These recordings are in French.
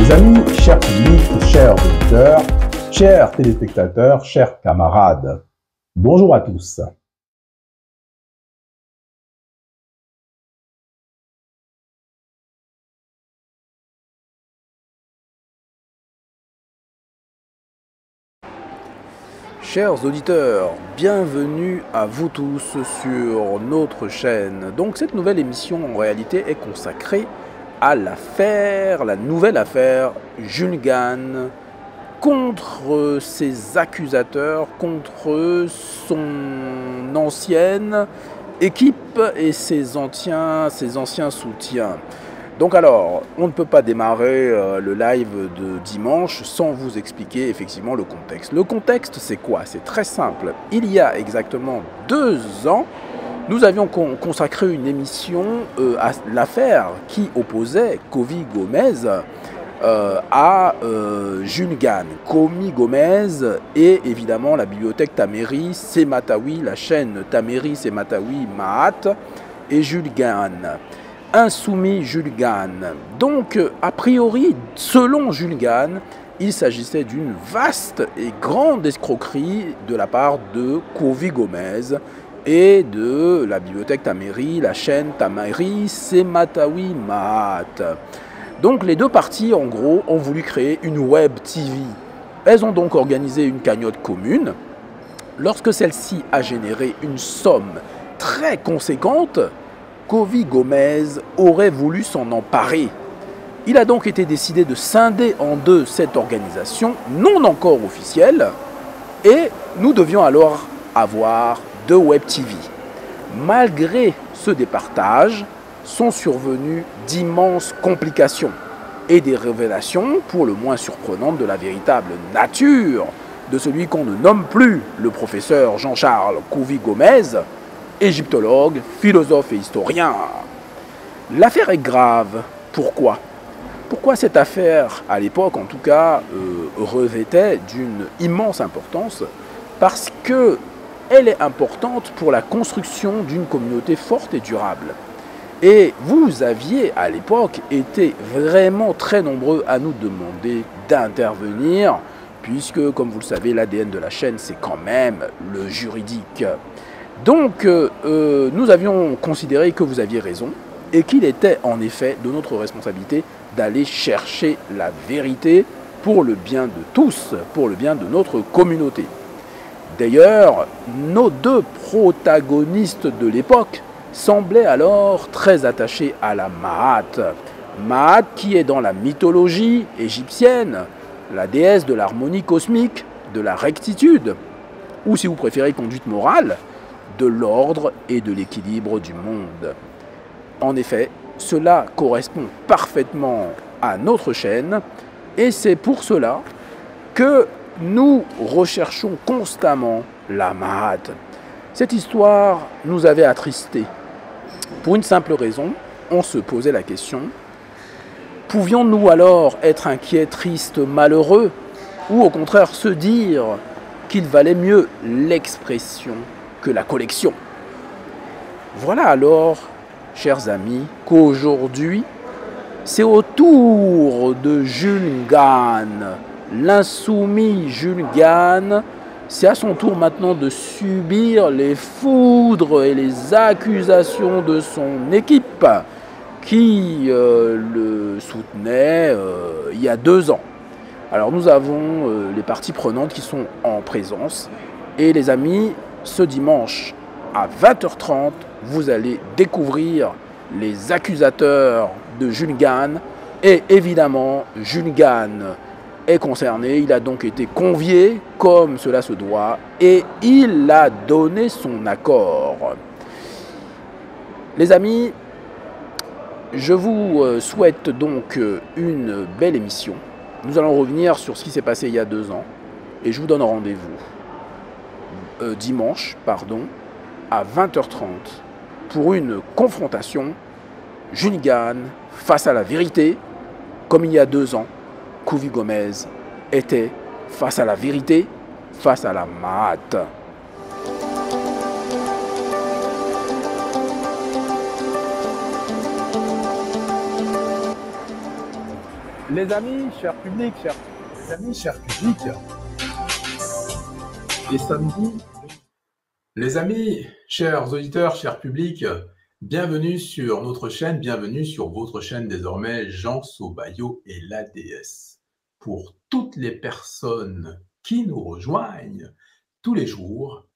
Mes amis, chers publics, chers auditeurs, chers téléspectateurs, chers camarades, bonjour à tous. Chers auditeurs, bienvenue à vous tous sur notre chaîne. Donc cette nouvelle émission en réalité est consacrée à la nouvelle affaire Jules Gann contre ses accusateurs, contre son ancienne équipe et ses anciens soutiens. Donc alors, on ne peut pas démarrer le live de dimanche sans vous expliquer effectivement le contexte. Le contexte, c'est quoi? C'est très simple. Il y a exactement 2 ans, nous avions consacré une émission à l'affaire qui opposait Kovi Gomez à Jules Gann. Kovi Gomez et évidemment la bibliothèque Tamery Sematawi, la chaîne Tamery Sematawi Mahat et Jules Gann. Insoumis Jules Gann. Donc, a priori, selon Jules Gann, il s'agissait d'une vaste et grande escroquerie de la part de Kovi Gomez et de la bibliothèque Tamery, la chaîne Tamery Sematawi Mahat. Donc, les deux parties, en gros, ont voulu créer une web TV. Elles ont donc organisé une cagnotte commune. Lorsque celle-ci a généré une somme très conséquente, Kovi Gomez aurait voulu s'en emparer. Il a donc été décidé de scinder en deux cette organisation, non encore officielle, et nous devions alors avoir 2 web TV. Malgré ce départage, sont survenues d'immenses complications et des révélations pour le moins surprenantes de la véritable nature de celui qu'on ne nomme plus le professeur Jean-Charles Kovi Gomez, égyptologue, philosophe et historien. L'affaire est grave. Pourquoi? Pourquoi cette affaire, à l'époque en tout cas, revêtait d'une immense importance? Parce qu'elle est importante pour la construction d'une communauté forte et durable. Et vous aviez à l'époque été vraiment très nombreux à nous demander d'intervenir, puisque, comme vous le savez, l'ADN de la chaîne, c'est quand même le juridique. Donc, nous avions considéré que vous aviez raison et qu'il était en effet de notre responsabilité d'aller chercher la vérité pour le bien de tous, pour le bien de notre communauté. D'ailleurs, nos 2 protagonistes de l'époque semblaient alors très attachés à la Mahat. Mahat qui est dans la mythologie égyptienne, la déesse de l'harmonie cosmique, de la rectitude, ou si vous préférez conduite morale, de l'ordre et de l'équilibre du monde. En effet, cela correspond parfaitement à notre chaîne et c'est pour cela que nous recherchons constamment la Mahat. Cette histoire nous avait attristés. Pour une simple raison, on se posait la question, pouvions-nous alors être inquiets, tristes, malheureux, ou au contraire se dire qu'il valait mieux l'expression que la collection? Voilà alors, chers amis, qu'aujourd'hui, c'est au tour de Jules Gann, l'insoumis Jules Gann. C'est à son tour maintenant de subir les foudres et les accusations de son équipe qui le soutenait il y a 2 ans. Alors nous avons les parties prenantes qui sont en présence et les amis, ce dimanche à 20h30, vous allez découvrir les accusateurs de Jules Gann. Et évidemment, Jules Gann est concerné. Il a donc été convié comme cela se doit et il a donné son accord. Les amis, je vous souhaite donc une belle émission. Nous allons revenir sur ce qui s'est passé il y a 2 ans et je vous donne rendez-vous dimanche, à 20h30 pour une confrontation Jules Gann face à la vérité, comme il y a 2 ans, Kovi Gomez était face à la vérité, face à la Mahat. Les amis, chers publics, les amis, chers publics, et samedi. Les amis, chers auditeurs, chers publics, bienvenue sur notre chaîne, bienvenue sur votre chaîne désormais, Jean Sobayo et l'ADS. Pour toutes les personnes qui nous rejoignent tous les jours,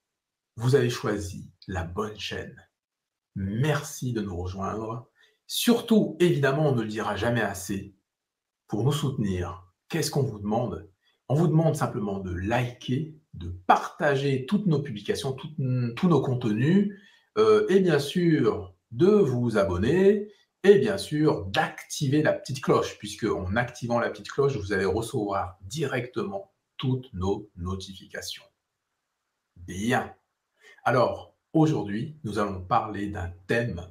vous avez choisi la bonne chaîne. Merci de nous rejoindre. Surtout, évidemment, on ne le dira jamais assez, pour nous soutenir, qu'est-ce qu'on vous demande? On vous demande simplement de liker, de partager toutes nos publications, tous nos contenus, et bien sûr de vous abonner, et bien sûr d'activer la petite cloche, puisque en activant la petite cloche, vous allez recevoir directement toutes nos notifications. Bien. Alors, aujourd'hui, nous allons parler d'un thème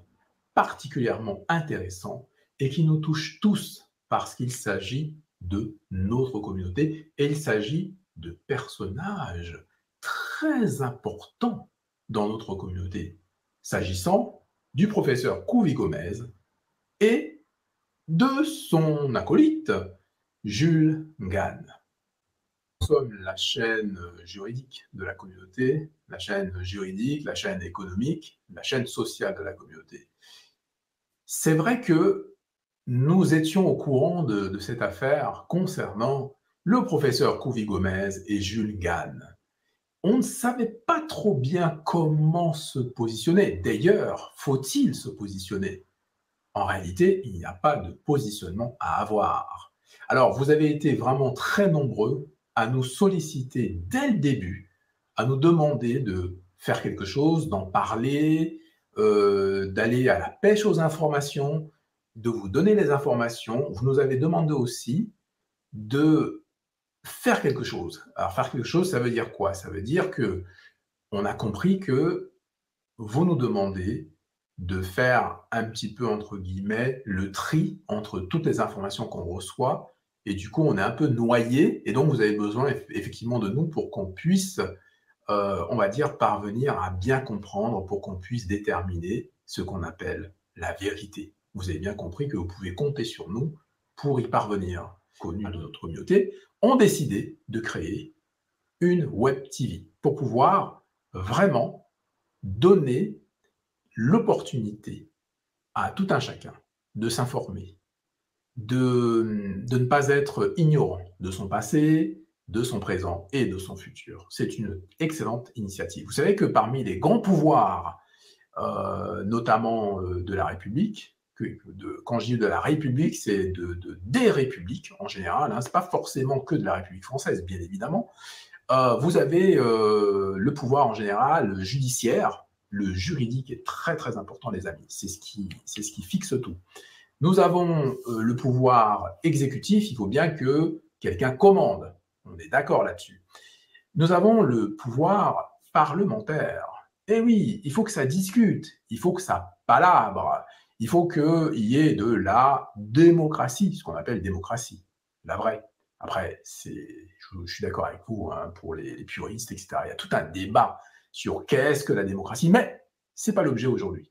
particulièrement intéressant et qui nous touche tous parce qu'il s'agit de notre communauté et il s'agit de personnages très importants dans notre communauté, s'agissant du professeur Couvi Gomez et de son acolyte Jules Gann. Nous sommes la chaîne juridique de la communauté, la chaîne juridique, la chaîne économique, la chaîne sociale de la communauté. C'est vrai que nous étions au courant de cette affaire concernant le professeur Couvi Gomez et Jules Gann. On ne savait pas trop bien comment se positionner. D'ailleurs, faut-il se positionner? En réalité, il n'y a pas de positionnement à avoir. Alors, vous avez été vraiment très nombreux à nous solliciter dès le début, à nous demander de faire quelque chose, d'en parler, d'aller à la pêche aux informations, de vous donner les informations. Vous nous avez demandé aussi de faire quelque chose. Alors, faire quelque chose, ça veut dire quoi? Ça veut dire que on a compris que vous nous demandez de faire un petit peu, entre guillemets, le tri entre toutes les informations qu'on reçoit. Et du coup, on est un peu noyé. Et donc, vous avez besoin effectivement de nous pour qu'on puisse, on va dire, parvenir à bien comprendre, pour qu'on puisse déterminer ce qu'on appelle la vérité. Vous avez bien compris que vous pouvez compter sur nous pour y parvenir. Connus de notre communauté ont décidé de créer une web TV pour pouvoir vraiment donner l'opportunité à tout un chacun de s'informer, de ne pas être ignorant de son passé, de son présent et de son futur. C'est une excellente initiative. Vous savez que parmi les grands pouvoirs, notamment de la République, quand je dis de la République, c'est des républiques en général, hein, ce n'est pas forcément que de la République française, bien évidemment. Vous avez le pouvoir en général judiciaire. Le juridique est très très important, les amis. C'est ce qui fixe tout. Nous avons le pouvoir exécutif. Il faut bien que quelqu'un commande. On est d'accord là-dessus. Nous avons le pouvoir parlementaire. Eh oui, il faut que ça discute. Il faut que ça palabre. Il faut qu'il y ait de la démocratie, ce qu'on appelle démocratie, la vraie. Après, je suis d'accord avec vous, hein, pour les puristes, etc. Il y a tout un débat sur qu'est-ce que la démocratie, mais ce n'est pas l'objet aujourd'hui.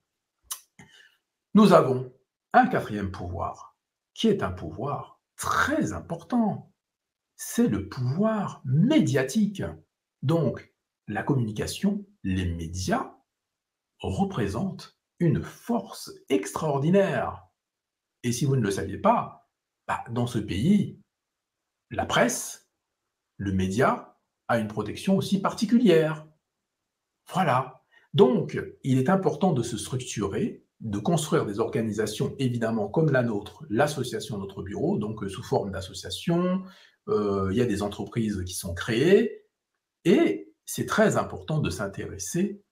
Nous avons un quatrième pouvoir, qui est un pouvoir très important. C'est le pouvoir médiatique. Donc, la communication, les médias représentent une force extraordinaire. Et si vous ne le saviez pas, dans ce pays, la presse, le média, a une protection aussi particulière. Voilà. Donc, il est important de se structurer, de construire des organisations, évidemment, comme la nôtre, l'association Notre Bureau, donc sous forme d'association. Il y a des entreprises qui sont créées. Et c'est très important de s'intéresser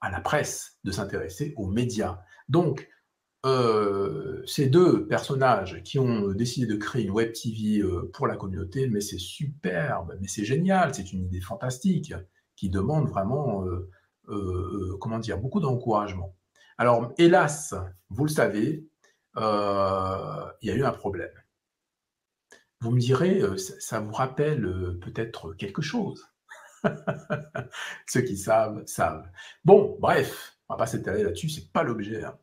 à la presse, de s'intéresser aux médias. Donc, ces deux personnages qui ont décidé de créer une web TV pour la communauté, mais c'est superbe, mais c'est génial, c'est une idée fantastique qui demande vraiment, comment dire, beaucoup d'encouragement. Alors, hélas, vous le savez, il y a eu un problème. Vous me direz, ça vous rappelle peut-être quelque chose. Ceux qui savent, savent. Bon, bref, on ne va pas s'étaler là-dessus, c'est pas l'objet. Hein.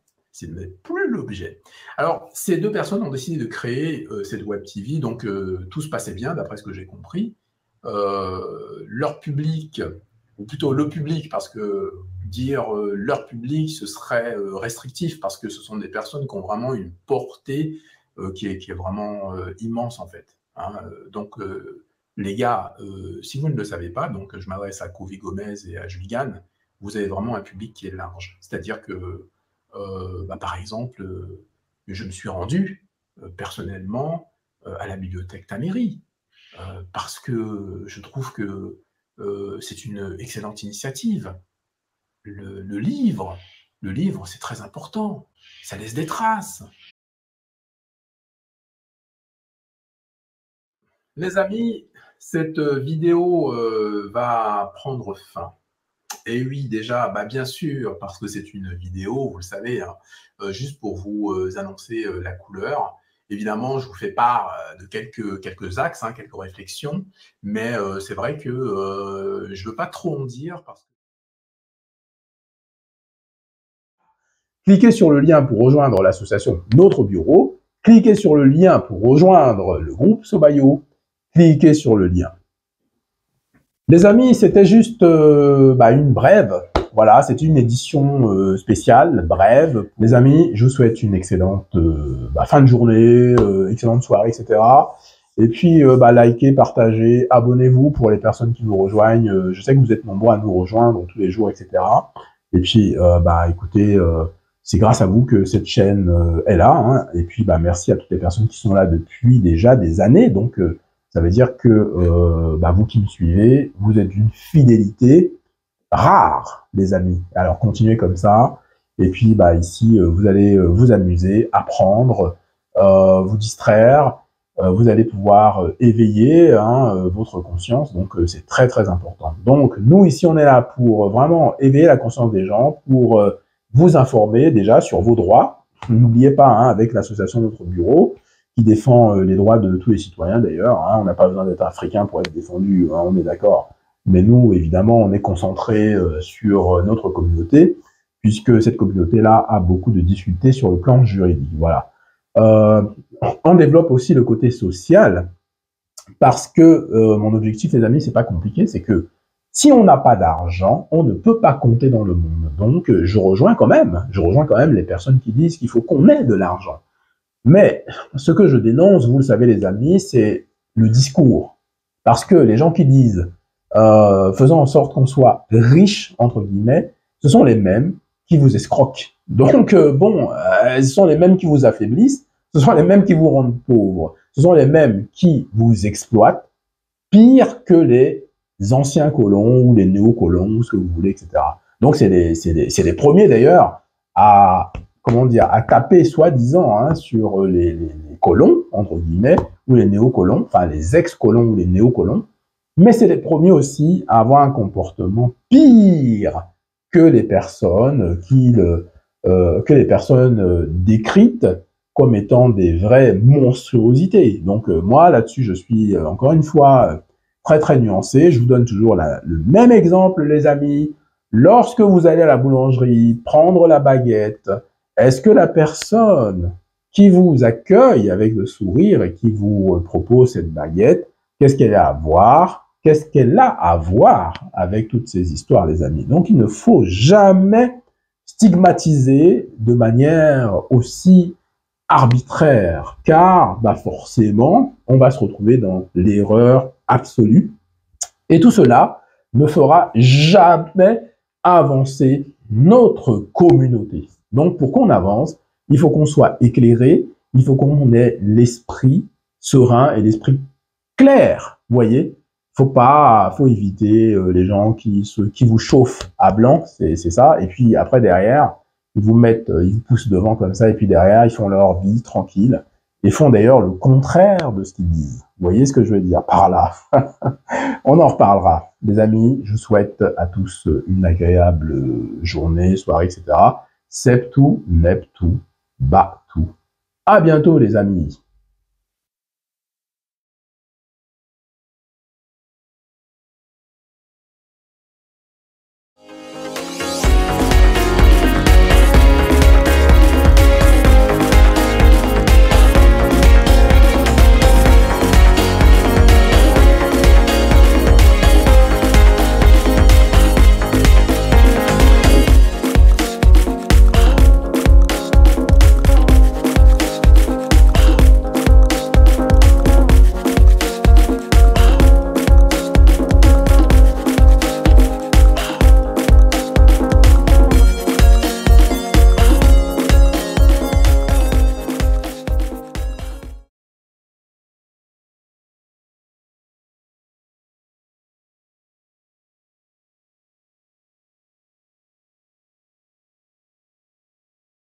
ce n'est plus l'objet. Alors, ces deux personnes ont décidé de créer cette web TV, donc tout se passait bien, d'après ce que j'ai compris. Leur public, ou plutôt le public, parce que dire leur public, ce serait restrictif, parce que ce sont des personnes qui ont vraiment une portée qui est vraiment immense, en fait. Hein. Donc, les gars, si vous ne le savez pas, donc je m'adresse à Kovi Gomez et à Juligan, vous avez vraiment un public qui est large. C'est-à-dire que, par exemple, je me suis rendu personnellement à la bibliothèque Taméry, parce que je trouve que c'est une excellente initiative. Le livre, c'est très important. Ça laisse des traces. Les amis, cette vidéo va prendre fin. Et oui, déjà, bien sûr, parce que c'est une vidéo, vous le savez, hein, juste pour vous annoncer la couleur. Évidemment, je vous fais part de quelques axes, hein, quelques réflexions, mais c'est vrai que je ne veux pas trop en dire. Cliquez sur le lien pour rejoindre l'association Notre Bureau. Cliquez sur le lien pour rejoindre le groupe Sobayo. Cliquez sur le lien. Les amis, c'était juste une brève. Voilà, c'est une édition spéciale, brève. Les amis, je vous souhaite une excellente fin de journée, excellente soirée, etc. Et puis, likez, partagez, abonnez-vous pour les personnes qui nous rejoignent. Je sais que vous êtes nombreux à nous rejoindre tous les jours, etc. Et puis, écoutez, c'est grâce à vous que cette chaîne est là. Hein. Et puis, merci à toutes les personnes qui sont là depuis déjà des années. Donc, ça veut dire que vous qui me suivez, vous êtes d'une fidélité rare, les amis. Alors, continuez comme ça. Et puis, ici, vous allez vous amuser, apprendre, vous distraire. Vous allez pouvoir éveiller votre conscience. Donc, c'est très, très important. Donc, nous, ici, on est là pour vraiment éveiller la conscience des gens, pour vous informer déjà sur vos droits. N'oubliez pas, avec l'association Notre Bureau, qui défend les droits de tous les citoyens d'ailleurs. On n'a pas besoin d'être africain pour être défendu, on est d'accord. Mais nous, évidemment, on est concentré sur notre communauté, puisque cette communauté-là a beaucoup de difficultés sur le plan juridique. Voilà. On développe aussi le côté social, parce que mon objectif, les amis, c'est pas compliqué, c'est que si on n'a pas d'argent, on ne peut pas compter dans le monde. Donc, je rejoins quand même les personnes qui disent qu'il faut qu'on ait de l'argent. Mais ce que je dénonce, vous le savez les amis, c'est le discours. Parce que les gens qui disent faisons en sorte qu'on soit riche, entre guillemets, ce sont les mêmes qui vous escroquent. Donc, ce sont les mêmes qui vous affaiblissent, ce sont les mêmes qui vous rendent pauvres, ce sont les mêmes qui vous exploitent, pire que les anciens colons ou les néocolons, ou ce que vous voulez, etc. Donc, c'est les premiers d'ailleurs à taper soi-disant sur les colons, entre guillemets, ou les néocolons, enfin les ex-colons ou les néocolons, mais c'est les premiers aussi à avoir un comportement pire que les personnes décrites comme étant des vraies monstruosités. Donc moi, là-dessus, je suis encore une fois très très nuancé. Je vous donne toujours le même exemple, les amis. Lorsque vous allez à la boulangerie, prendre la baguette, est-ce que la personne qui vous accueille avec le sourire et qui vous propose cette baguette, qu'est-ce qu'elle a à voir? Qu'est-ce qu'elle a à voir avec toutes ces histoires, les amis? Donc, il ne faut jamais stigmatiser de manière aussi arbitraire, car forcément, on va se retrouver dans l'erreur absolue. Et tout cela ne fera jamais avancer notre communauté. Donc, pour qu'on avance, il faut qu'on soit éclairé, il faut qu'on ait l'esprit serein et l'esprit clair. Vous voyez, faut éviter les gens qui vous chauffent à blanc, c'est ça. Et puis après derrière, ils vous poussent devant comme ça, et puis derrière, ils font leur vie tranquille et font d'ailleurs le contraire de ce qu'ils disent. Vous voyez ce que je veux dire par là? On en reparlera. Les amis, je vous souhaite à tous une agréable journée, soirée, etc. Septu, Neptu, Batu. À bientôt les amis.